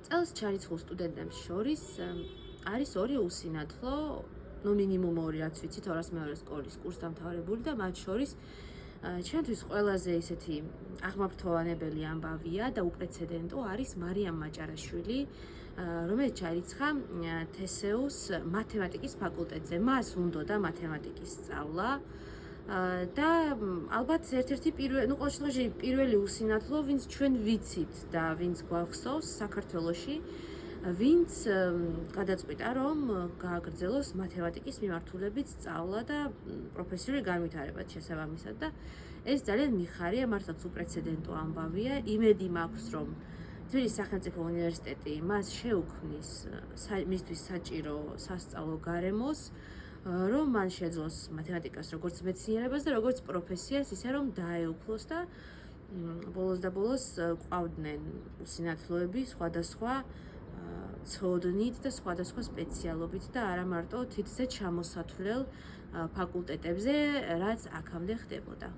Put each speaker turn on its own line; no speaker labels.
წელს ჩარიცხულ სტუდენტებს შორის არის ორი უსინათლო, მინიმუმ ორი, რაც ვიცით, 202 სკოლის კურსდამთავრებული და მათ შორის ჩვენთვის ყველაზე ისეთი აღმაფრთოვანებელი ამბავია და უპრეცედენტო არის მარიამ მაჭარაშვილი, რომელიც ჩაირიცხა თესეუს მათემატიკის ფაკულტეტზე. მას უნდოდა მათემატიკის სწავლა და ალბათ ერთ-ერთი ყოველ შემთხვევაში პირველი უსინათლო, ვინც ჩვენ ვიცით და ვინც გვახსოვს საქართველოში, ვინც გადაწყვიტა, რომ გააგრძელოს მათემატიკის მიმართულებით სწავლა და პროფესიული განვითარება შესაბამისად და ეს ძალიან მიხარია, მართლაც უპრეცედენტო ამბავია. იმედი მაქვს, რომ თბილისის სახელმწიფო უნივერსიტეტი მას შეუქმნის მისთვის საჭირო სასწავლო გარემოს, რომ მან შეძლოს მათემატიკას როგორც მეცნიერებას და როგორც პროფესიას, ისე რომ დაეუფლოს და ბოლოს და ბოლოს ყავდნენ უსინათლოები სხვადასხვა ცოდნით და სხვადასხვა სპეციალობით და არა მარტო თითზე ჩამოსათვლელ ფაკულტეტებზე, რაც აქამდე ხდებოდა.